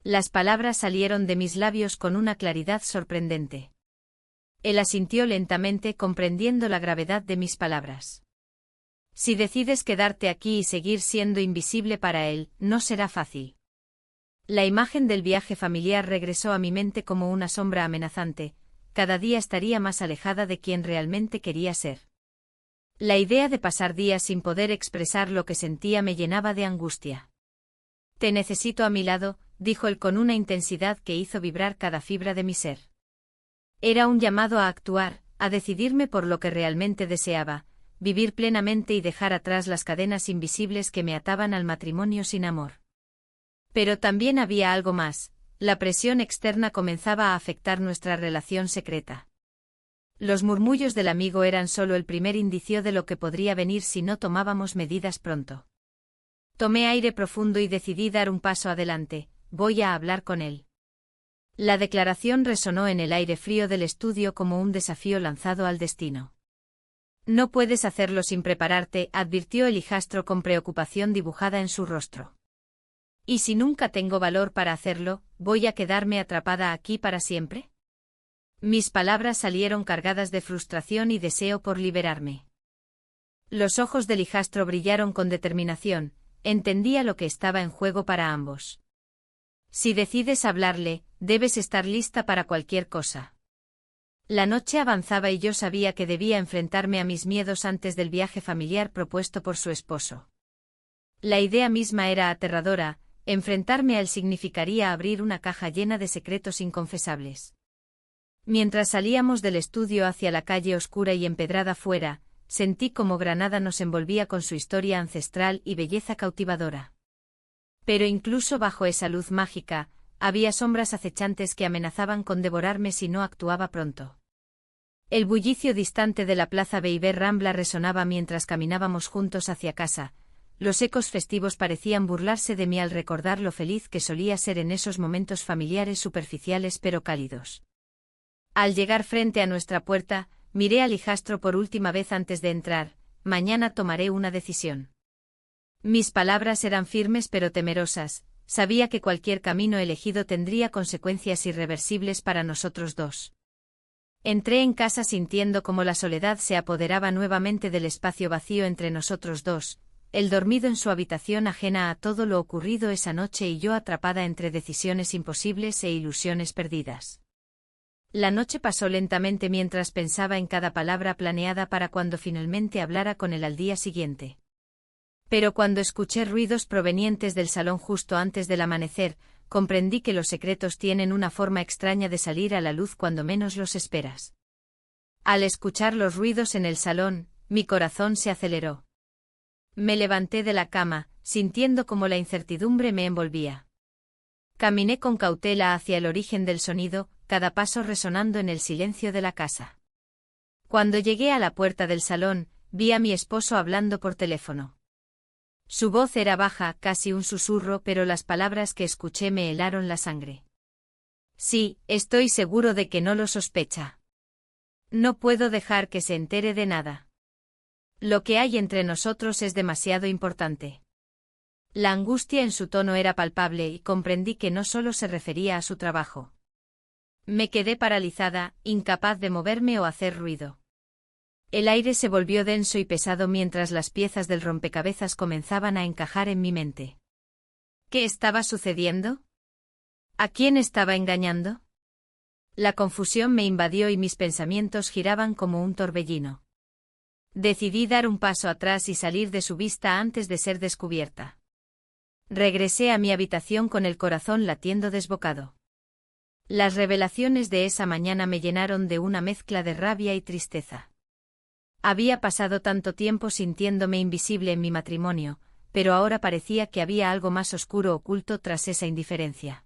A: Las palabras salieron de mis labios con una claridad sorprendente. Él asintió lentamente, comprendiendo la gravedad de mis palabras. Si decides quedarte aquí y seguir siendo invisible para él, no será fácil. La imagen del viaje familiar regresó a mi mente como una sombra amenazante, cada día estaría más alejada de quien realmente quería ser. La idea de pasar días sin poder expresar lo que sentía me llenaba de angustia. Te necesito a mi lado, dijo él con una intensidad que hizo vibrar cada fibra de mi ser. Era un llamado a actuar, a decidirme por lo que realmente deseaba, vivir plenamente y dejar atrás las cadenas invisibles que me ataban al matrimonio sin amor. Pero también había algo más, la presión externa comenzaba a afectar nuestra relación secreta. Los murmullos del amigo eran solo el primer indicio de lo que podría venir si no tomábamos medidas pronto. Tomé aire profundo y decidí dar un paso adelante, voy a hablar con él. La declaración resonó en el aire frío del estudio como un desafío lanzado al destino. No puedes hacerlo sin prepararte, advirtió el hijastro con preocupación dibujada en su rostro. ¿Y si nunca tengo valor para hacerlo, voy a quedarme atrapada aquí para siempre? Mis palabras salieron cargadas de frustración y deseo por liberarme. Los ojos del hijastro brillaron con determinación, entendía lo que estaba en juego para ambos. Si decides hablarle, debes estar lista para cualquier cosa. La noche avanzaba y yo sabía que debía enfrentarme a mis miedos antes del viaje familiar propuesto por su esposo. La idea misma era aterradora, enfrentarme a él significaría abrir una caja llena de secretos inconfesables. Mientras salíamos del estudio hacia la calle oscura y empedrada fuera, sentí como Granada nos envolvía con su historia ancestral y belleza cautivadora. Pero incluso bajo esa luz mágica, había sombras acechantes que amenazaban con devorarme si no actuaba pronto. El bullicio distante de la plaza Beiber Rambla resonaba mientras caminábamos juntos hacia casa. Los ecos festivos parecían burlarse de mí al recordar lo feliz que solía ser en esos momentos familiares superficiales pero cálidos. Al llegar frente a nuestra puerta, miré al hijastro por última vez antes de entrar. Mañana tomaré una decisión. Mis palabras eran firmes pero temerosas, sabía que cualquier camino elegido tendría consecuencias irreversibles para nosotros dos. Entré en casa sintiendo como la soledad se apoderaba nuevamente del espacio vacío entre nosotros dos, él dormido en su habitación ajena a todo lo ocurrido esa noche y yo atrapada entre decisiones imposibles e ilusiones perdidas. La noche pasó lentamente mientras pensaba en cada palabra planeada para cuando finalmente hablara con él al día siguiente. Pero cuando escuché ruidos provenientes del salón justo antes del amanecer, comprendí que los secretos tienen una forma extraña de salir a la luz cuando menos los esperas. Al escuchar los ruidos en el salón, mi corazón se aceleró. Me levanté de la cama, sintiendo como la incertidumbre me envolvía. Caminé con cautela hacia el origen del sonido, cada paso resonando en el silencio de la casa. Cuando llegué a la puerta del salón, vi a mi esposo hablando por teléfono. Su voz era baja, casi un susurro, pero las palabras que escuché me helaron la sangre. Sí, estoy seguro de que no lo sospecha. No puedo dejar que se entere de nada. Lo que hay entre nosotros es demasiado importante. La angustia en su tono era palpable y comprendí que no solo se refería a su trabajo. Me quedé paralizada, incapaz de moverme o hacer ruido. El aire se volvió denso y pesado mientras las piezas del rompecabezas comenzaban a encajar en mi mente. ¿Qué estaba sucediendo? ¿A quién estaba engañando? La confusión me invadió y mis pensamientos giraban como un torbellino. Decidí dar un paso atrás y salir de su vista antes de ser descubierta. Regresé a mi habitación con el corazón latiendo desbocado. Las revelaciones de esa mañana me llenaron de una mezcla de rabia y tristeza. Había pasado tanto tiempo sintiéndome invisible en mi matrimonio, pero ahora parecía que había algo más oscuro oculto tras esa indiferencia.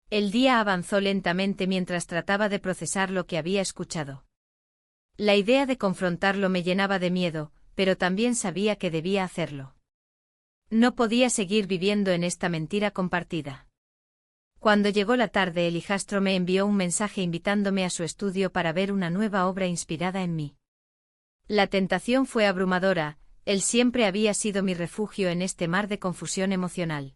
A: El día avanzó lentamente mientras trataba de procesar lo que había escuchado. La idea de confrontarlo me llenaba de miedo, pero también sabía que debía hacerlo. No podía seguir viviendo en esta mentira compartida. Cuando llegó la tarde, el hijastro me envió un mensaje invitándome a su estudio para ver una nueva obra inspirada en mí. La tentación fue abrumadora, él siempre había sido mi refugio en este mar de confusión emocional.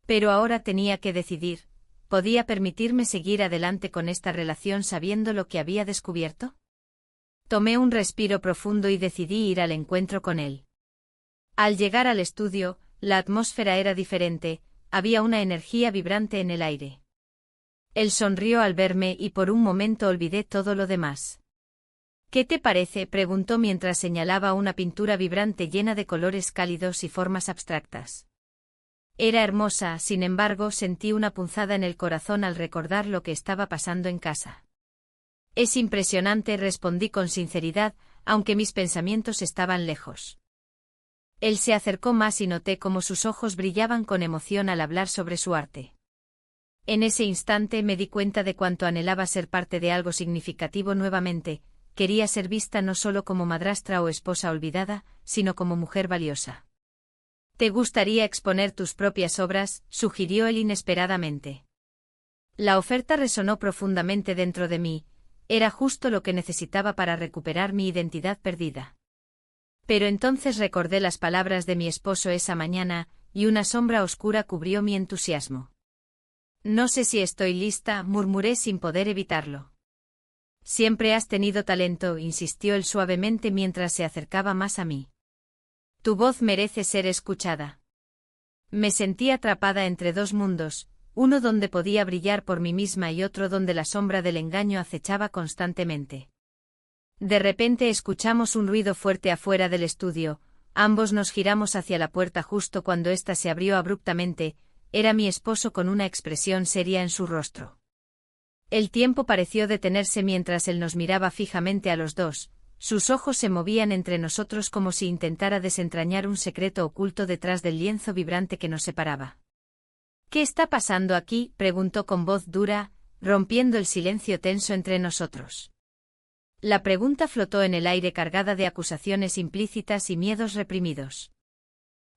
A: Pero ahora tenía que decidir, ¿podía permitirme seguir adelante con esta relación sabiendo lo que había descubierto? Tomé un respiro profundo y decidí ir al encuentro con él. Al llegar al estudio, la atmósfera era diferente, había una energía vibrante en el aire. Él sonrió al verme y por un momento olvidé todo lo demás. ¿Qué te parece?, preguntó mientras señalaba una pintura vibrante llena de colores cálidos y formas abstractas. Era hermosa, sin embargo, sentí una punzada en el corazón al recordar lo que estaba pasando en casa. Es impresionante, respondí con sinceridad, aunque mis pensamientos estaban lejos. Él se acercó más y noté cómo sus ojos brillaban con emoción al hablar sobre su arte. En ese instante me di cuenta de cuánto anhelaba ser parte de algo significativo nuevamente. Quería ser vista no solo como madrastra o esposa olvidada, sino como mujer valiosa. ¿Te gustaría exponer tus propias obras?, sugirió él inesperadamente. La oferta resonó profundamente dentro de mí, era justo lo que necesitaba para recuperar mi identidad perdida. Pero entonces recordé las palabras de mi esposo esa mañana, y una sombra oscura cubrió mi entusiasmo. No sé si estoy lista, murmuré sin poder evitarlo. Siempre has tenido talento, insistió él suavemente mientras se acercaba más a mí. Tu voz merece ser escuchada. Me sentí atrapada entre dos mundos, uno donde podía brillar por mí misma y otro donde la sombra del engaño acechaba constantemente. De repente escuchamos un ruido fuerte afuera del estudio, ambos nos giramos hacia la puerta justo cuando ésta se abrió abruptamente, era mi esposo con una expresión seria en su rostro. El tiempo pareció detenerse mientras él nos miraba fijamente a los dos, sus ojos se movían entre nosotros como si intentara desentrañar un secreto oculto detrás del lienzo vibrante que nos separaba. ¿Qué está pasando aquí?, preguntó con voz dura, rompiendo el silencio tenso entre nosotros. La pregunta flotó en el aire cargada de acusaciones implícitas y miedos reprimidos.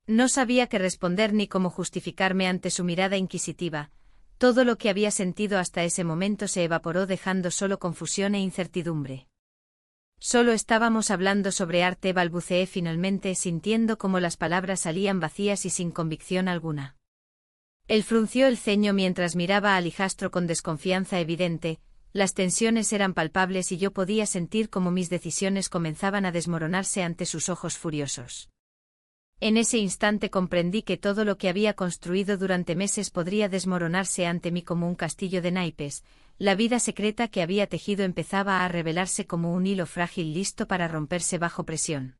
A: No sabía qué responder ni cómo justificarme ante su mirada inquisitiva. Todo lo que había sentido hasta ese momento se evaporó dejando solo confusión e incertidumbre. Solo estábamos hablando sobre arte, balbuceé finalmente sintiendo cómo las palabras salían vacías y sin convicción alguna. Él frunció el ceño mientras miraba al hijastro con desconfianza evidente, las tensiones eran palpables y yo podía sentir cómo mis decisiones comenzaban a desmoronarse ante sus ojos furiosos. En ese instante comprendí que todo lo que había construido durante meses podría desmoronarse ante mí como un castillo de naipes, la vida secreta que había tejido empezaba a revelarse como un hilo frágil listo para romperse bajo presión.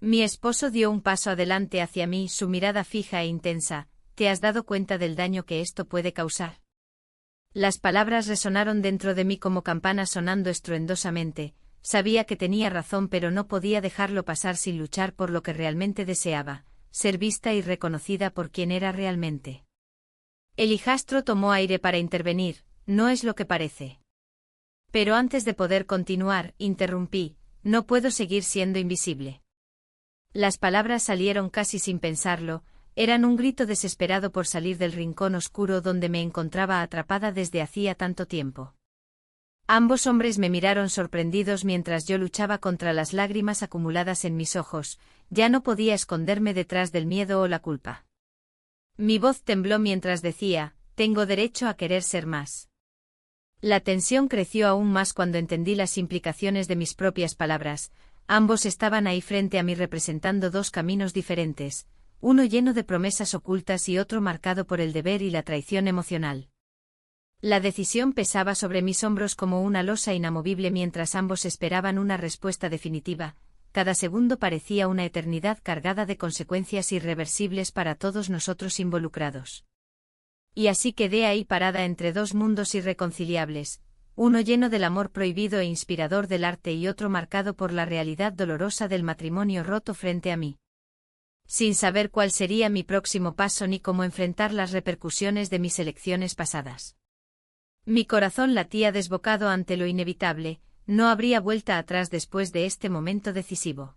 A: Mi esposo dio un paso adelante hacia mí, su mirada fija e intensa. ¿Te has dado cuenta del daño que esto puede causar? Las palabras resonaron dentro de mí como campanas sonando estruendosamente. Sabía que tenía razón pero no podía dejarlo pasar sin luchar por lo que realmente deseaba, ser vista y reconocida por quien era realmente. El hijastro tomó aire para intervenir, no es lo que parece. Pero antes de poder continuar, interrumpí, no puedo seguir siendo invisible. Las palabras salieron casi sin pensarlo, eran un grito desesperado por salir del rincón oscuro donde me encontraba atrapada desde hacía tanto tiempo. Ambos hombres me miraron sorprendidos mientras yo luchaba contra las lágrimas acumuladas en mis ojos, ya no podía esconderme detrás del miedo o la culpa. Mi voz tembló mientras decía, tengo derecho a querer ser más. La tensión creció aún más cuando entendí las implicaciones de mis propias palabras, ambos estaban ahí frente a mí representando dos caminos diferentes, uno lleno de promesas ocultas y otro marcado por el deber y la traición emocional. La decisión pesaba sobre mis hombros como una losa inamovible mientras ambos esperaban una respuesta definitiva, cada segundo parecía una eternidad cargada de consecuencias irreversibles para todos nosotros involucrados. Y así quedé ahí parada entre dos mundos irreconciliables, uno lleno del amor prohibido e inspirador del arte y otro marcado por la realidad dolorosa del matrimonio roto frente a mí. Sin saber cuál sería mi próximo paso ni cómo enfrentar las repercusiones de mis elecciones pasadas. Mi corazón latía desbocado ante lo inevitable, no habría vuelta atrás después de este momento decisivo.